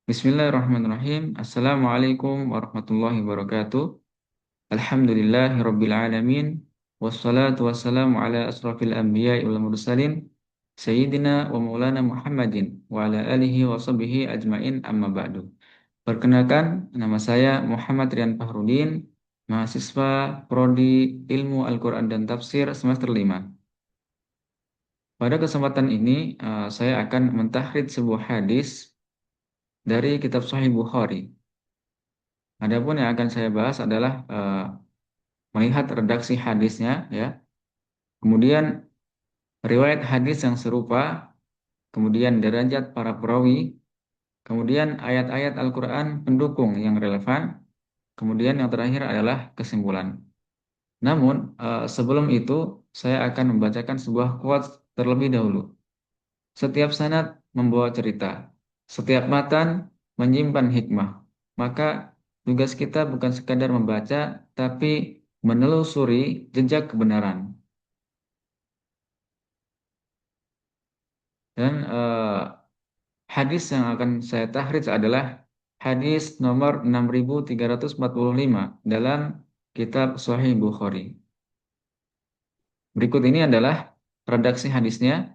Bismillahirrahmanirrahim. Assalamualaikum warahmatullahi wabarakatuh. Alhamdulillahirabbil alamin. Wassalatu wassalamu ala asrafil anbiya'i wal mursalin sayyidina wa maulana Muhammadin wa ala alihi wa sahbihi ajmain amma ba'du. Perkenalkan, nama saya Muhammad Rian Fahrudin, mahasiswa Prodi Ilmu Al-Qur'an dan Tafsir semester 5. Pada kesempatan ini, saya akan mentahrid sebuah hadis dari kitab Sahih Bukhari. Adapun yang akan saya bahas adalah melihat redaksi hadisnya, ya. Kemudian riwayat hadis yang serupa, kemudian derajat para perawi, kemudian ayat-ayat Al-Qur'an pendukung yang relevan, kemudian yang terakhir adalah kesimpulan. Namun sebelum itu saya akan membacakan sebuah quotes terlebih dahulu. Setiap sanad membawa cerita, setiap matan menyimpan hikmah. Maka tugas kita bukan sekadar membaca, tapi menelusuri jejak kebenaran. Dan hadis yang akan saya tahrij adalah hadis nomor 6345 dalam kitab Sahih Bukhari. Berikut ini adalah redaksi hadisnya.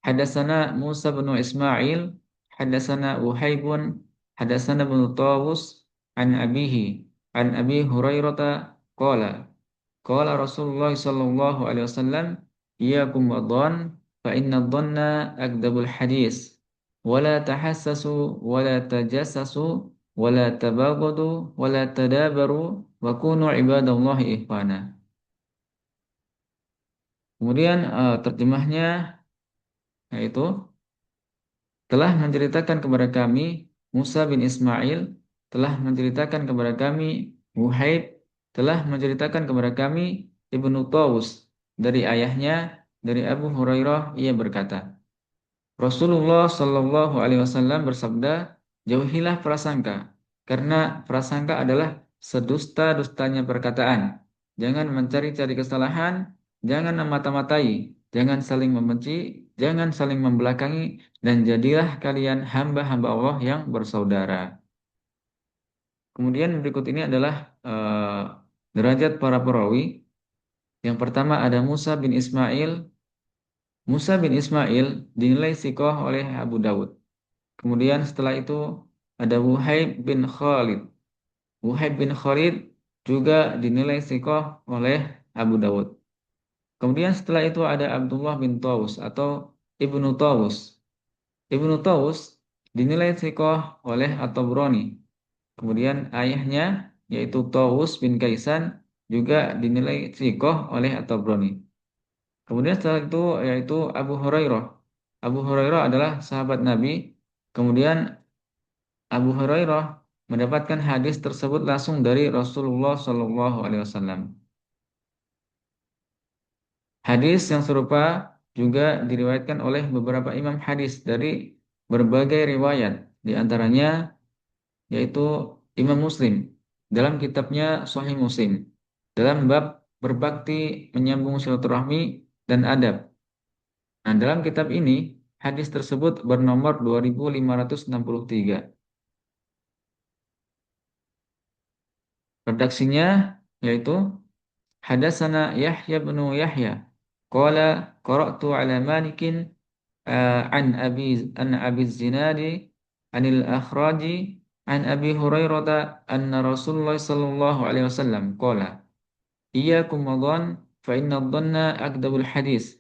Hadatsana Musa bin Ismail, hadatsana Uhaibun, hadatsana bin Tawus an abihi, an Abi Hurairah qala qala Rasulullah sallallahu alaihi wasallam, iyyakum wadh-dhann fa inna adh-dhanna akdzabul hadis. Wala tahassasu wala tajassasu wala tabaghadu wala tadabaru wa kunu ibadallahi ikhwana. Kemudian terjemahnya yaitu telah menceritakan kepada kami Musa bin Ismail, telah menceritakan kepada kami Wuhaib, telah menceritakan kepada kami Ibnu Tawus dari ayahnya dari Abu Hurairah, ia berkata, Rasulullah Shallallahu Alaihi Wasallam bersabda, jauhilah prasangka, karena prasangka adalah sedusta-dustanya perkataan. Jangan mencari-cari kesalahan, jangan memata-matai, jangan saling membenci, jangan saling membelakangi, dan jadilah kalian hamba-hamba Allah yang bersaudara. Kemudian berikut ini adalah derajat para perawi. Yang pertama ada Musa bin Ismail. Musa bin Ismail dinilai sikoh oleh Abu Dawud. Kemudian setelah itu ada Wuhaib bin Khalid. Wuhaib bin Khalid juga dinilai sikoh oleh Abu Dawud. Kemudian setelah itu ada Abdullah bin Tawus atau Ibnu Tawus. Ibnu Tawus dinilai sikoh oleh At-Tabrani. Kemudian ayahnya yaitu Tawus bin Kaisan juga dinilai sikoh oleh At-Tabrani. Kemudian setelah itu yaitu Abu Hurairah. Abu Hurairah adalah sahabat Nabi. Kemudian Abu Hurairah mendapatkan hadis tersebut langsung dari Rasulullah Shallallahu Alaihi Wasallam. Hadis yang serupa juga diriwayatkan oleh beberapa imam hadis dari berbagai riwayat, di antaranya yaitu Imam Muslim dalam kitabnya Sahih Muslim dalam bab berbakti menyambung silaturahmi dan adab. Nah, dalam kitab ini hadis tersebut bernomor 2563. Redaksinya yaitu Hadatsana Yahya bin Yahya qala qara'tu ala Malikin an Abi Zinadi anil Akhraji an Abi Hurairah anna Rasulullah sallallahu alaihi wasallam qala iyyakum wadhan fa inna dhanna akdabul hadis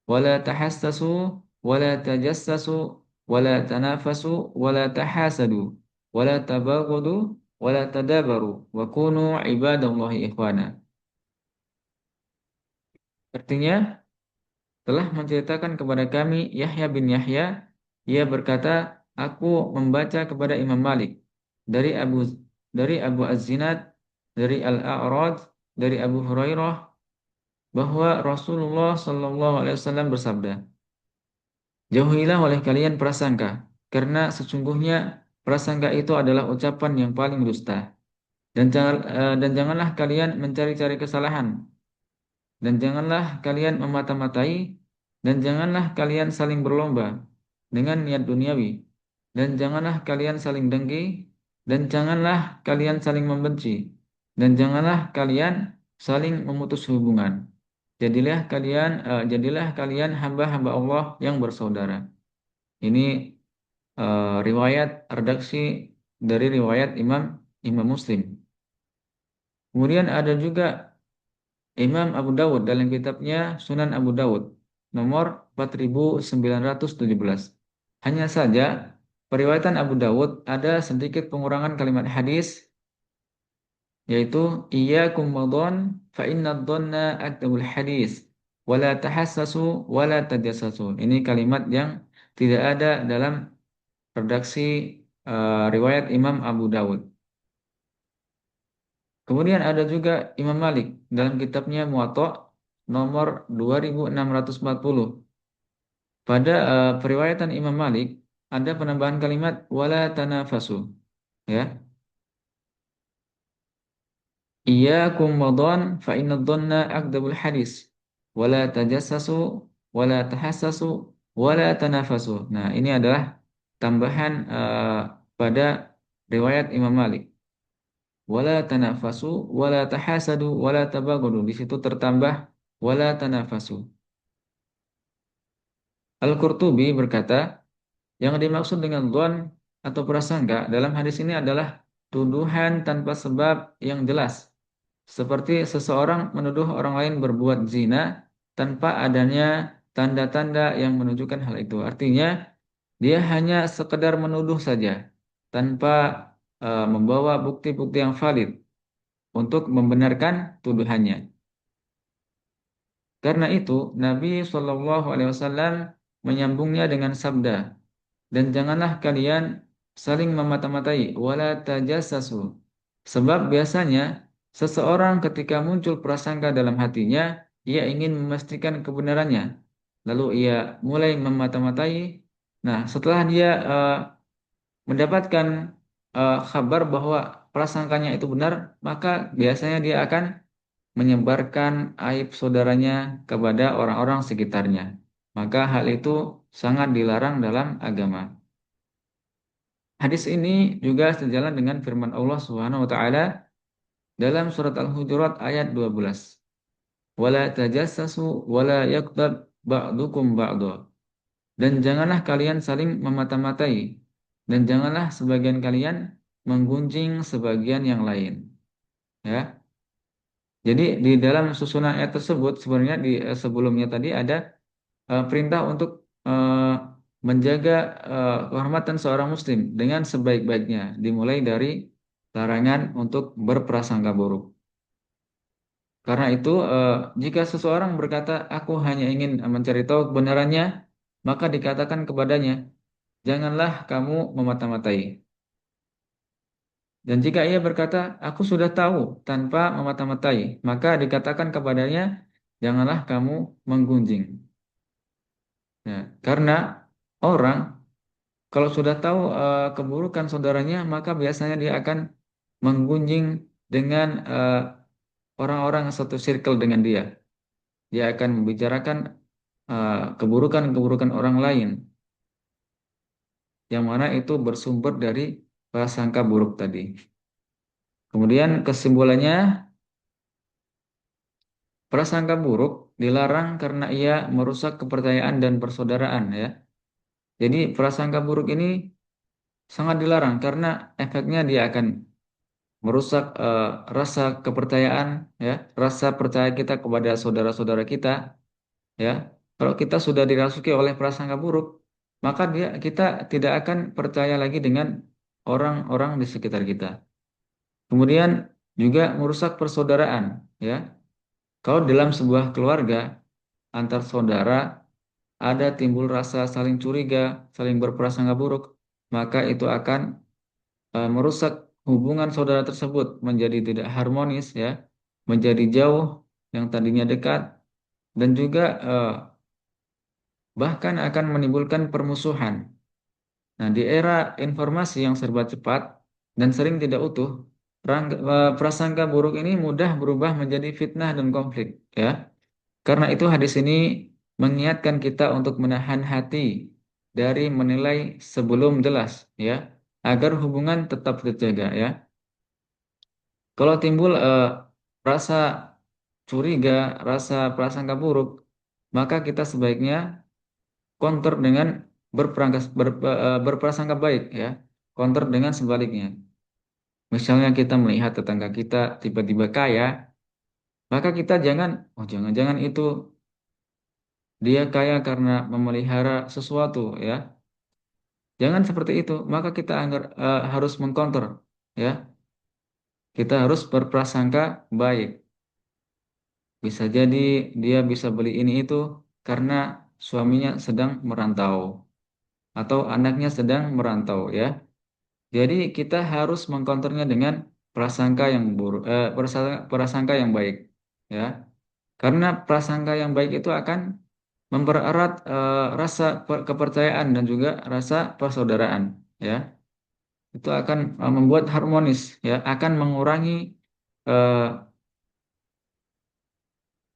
wala tahassasu wala tajassasu wala tanafasu wala tahasadu wala tabaghadu wala tadabaru wa kunu ibadallahi ikhwana. Artinya telah menceritakan kepada kami Yahya bin Yahya, ia berkata, aku membaca kepada Imam Malik dari Abu Az-Zinad, dari Al-A'raj, dari Abu Hurairah bahwa Rasulullah Shallallahu Alaihi Wasallam bersabda, jauhilah oleh kalian prasangka, karena sesungguhnya prasangka itu adalah ucapan yang paling dusta. Dan janganlah kalian mencari-cari kesalahan, dan janganlah kalian memata-matai, dan janganlah kalian saling berlomba dengan niat duniawi. dan janganlah kalian saling dengki, dan janganlah kalian saling membenci, dan janganlah kalian saling memutus hubungan. Jadilah kalian hamba-hamba Allah yang bersaudara. Ini riwayat redaksi dari riwayat Imam Imam Muslim. Kemudian ada juga Imam Abu Dawud dalam kitabnya Sunan Abu Dawud nomor 4917. Hanya saja periwayatan Abu Dawud ada sedikit pengurangan kalimat hadis, yaitu iyyakum wadhan fa inna dhanna akdabul hadis wala tahassasu wala tajassasu. Ini kalimat yang tidak ada dalam redaksi riwayat Imam Abu Dawud. Kemudian ada juga Imam Malik dalam kitabnya Muwatta nomor 2640. Pada periwayatan Imam Malik ada penambahan kalimat wala tanafasu, ya. Iyyakum wadhan fa inna dhanna akdabul hadis wala tajassasu wala tahassasu wala tanafasu. Nah, ini adalah tambahan pada riwayat Imam Malik. Wala tanafasu wala tahasadu wala tabaghadu. Di situ tertambah wala tanafasu. Al-Qurtubi berkata, yang dimaksud dengan dhon atau prasangka dalam hadis ini adalah tuduhan tanpa sebab yang jelas. Seperti seseorang menuduh orang lain berbuat zina tanpa adanya tanda-tanda yang menunjukkan hal itu. Artinya, dia hanya sekedar menuduh saja tanpa membawa bukti-bukti yang valid untuk membenarkan tuduhannya. Karena itu, Nabi Shallallahu Alaihi Wasallam menyambungnya dengan sabda, dan janganlah kalian saling memata-matai, wala tajassasu. Sebab biasanya seseorang ketika muncul prasangka dalam hatinya, ia ingin memastikan kebenarannya. Lalu ia mulai memata-matai. Nah, setelah dia mendapatkan kabar bahwa prasangkanya itu benar, maka biasanya dia akan menyebarkan aib saudaranya kepada orang-orang sekitarnya. Maka hal itu sangat dilarang dalam agama. Hadis ini juga sejalan dengan firman Allah Subhanahu wa taala dalam surat Al-Hujurat ayat 12. Wala tajassasu wala yaqtab ba'dukum ba'dha. Dan janganlah kalian saling memata-matai dan janganlah sebagian kalian menggunjing sebagian yang lain. Ya. Jadi di dalam susunan ayat tersebut sebenarnya di sebelumnya tadi ada perintah untuk menjaga kehormatan seorang muslim dengan sebaik-baiknya, dimulai dari larangan untuk berprasangka buruk. Karena itu, jika seseorang berkata, "Aku hanya ingin mencari tahu kebenarannya," maka dikatakan kepadanya, "Janganlah kamu memata-matai." Dan jika ia berkata, "Aku sudah tahu," tanpa memata-matai, maka dikatakan kepadanya, "Janganlah kamu menggunjing." Ya, karena orang kalau sudah tahu keburukan saudaranya, maka biasanya dia akan menggunjing dengan orang-orang satu circle dengan dia. Dia akan membicarakan keburukan-keburukan orang lain, yang mana itu bersumber dari prasangka buruk tadi. Kemudian kesimpulannya, prasangka buruk dilarang karena ia merusak kepercayaan dan persaudaraan, ya. Jadi prasangka buruk ini sangat dilarang karena efeknya dia akan merusak rasa kepercayaan, ya, rasa percaya kita kepada saudara-saudara kita, ya. Kalau kita sudah dirasuki oleh prasangka buruk, maka kita tidak akan percaya lagi dengan orang-orang di sekitar kita. Kemudian juga merusak persaudaraan, ya. Kalau dalam sebuah keluarga antar saudara ada timbul rasa saling curiga, saling berprasangka buruk, maka itu akan merusak hubungan saudara tersebut menjadi tidak harmonis, ya, menjadi jauh yang tadinya dekat, dan juga bahkan akan menimbulkan permusuhan. Nah, di era informasi yang serba cepat dan sering tidak utuh, prasangka buruk ini mudah berubah menjadi fitnah dan konflik, ya. Karena itu hadis ini mengingatkan kita untuk menahan hati dari menilai sebelum jelas, ya, agar hubungan tetap terjaga, ya. Kalau timbul rasa curiga, rasa prasangka buruk, maka kita sebaiknya counter dengan berprasangka baik, ya. Counter dengan sebaliknya. Misalnya kita melihat tetangga kita tiba-tiba kaya, maka kita jangan, oh jangan-jangan itu dia kaya karena memelihara sesuatu, ya. Jangan seperti itu. Maka kita harus mengcounter, ya. Kita harus berprasangka baik. Bisa jadi dia bisa beli ini itu karena suaminya sedang merantau atau anaknya sedang merantau, ya. Jadi kita harus mengcounternya dengan prasangka yang buruk, prasangka yang baik, ya. Karena prasangka yang baik itu akan mempererat rasa kepercayaan dan juga rasa persaudaraan, ya. Itu akan membuat harmonis, ya, akan mengurangi eh,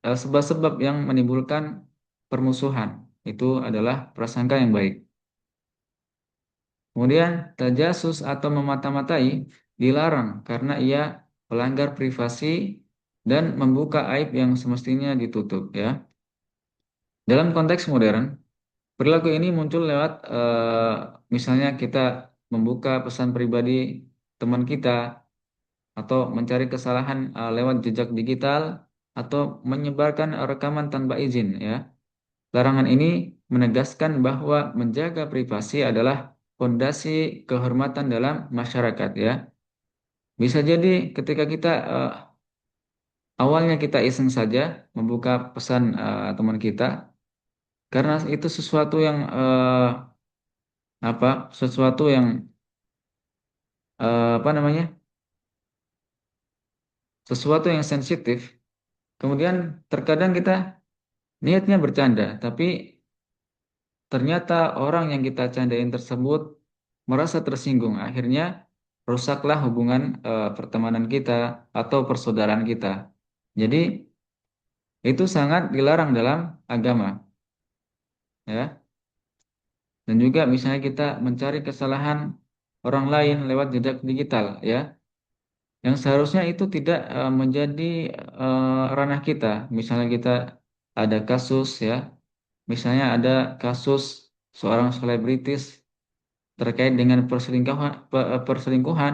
sebab-sebab yang menimbulkan permusuhan. Itu adalah prasangka yang baik. Kemudian tajasus atau memata-matai dilarang karena ia melanggar privasi dan membuka aib yang semestinya ditutup, ya. Dalam konteks modern, perilaku ini muncul lewat misalnya kita membuka pesan pribadi teman kita atau mencari kesalahan lewat jejak digital atau menyebarkan rekaman tanpa izin, ya. Larangan ini menegaskan bahwa menjaga privasi adalah fondasi kehormatan dalam masyarakat, ya. Bisa jadi ketika kita awalnya kita iseng saja membuka pesan teman kita karena itu sesuatu yang sesuatu yang apa namanya? Sesuatu yang sensitif. Kemudian terkadang kita niatnya bercanda, tapi ternyata orang yang kita candain tersebut merasa tersinggung. Akhirnya rusaklah hubungan pertemanan kita atau persaudaraan kita. Jadi itu sangat dilarang dalam agama, ya. Dan juga misalnya kita mencari kesalahan orang lain lewat jejak digital, ya, yang seharusnya itu tidak menjadi ranah kita. Misalnya kita ada kasus, ya, misalnya ada kasus seorang selebritis terkait dengan perselingkuhan.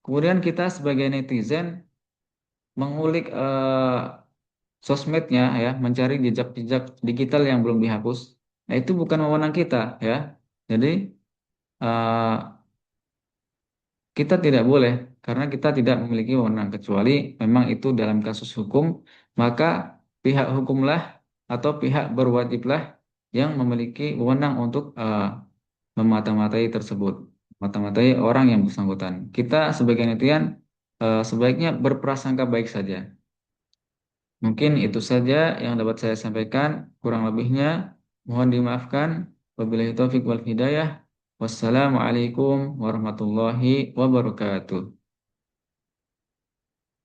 Kemudian kita sebagai netizen mengulik sosmednya, ya, mencari jejak-jejak digital yang belum dihapus. Nah, itu bukan wewenang kita, ya. Jadi eh, kita tidak boleh karena kita tidak memiliki wewenang kecuali memang itu dalam kasus hukum, maka pihak hukumlah atau pihak berwajiblah yang memiliki wewenang untuk memata-matai tersebut, mata-matai orang yang bersangkutan. Kita sebagai netizen sebaiknya berprasangka baik saja. Mungkin itu saja yang dapat saya sampaikan. Kurang lebihnya mohon dimaafkan. Wabillahi taufik wal hidayah. Wassalamualaikum warahmatullahi wabarakatuh.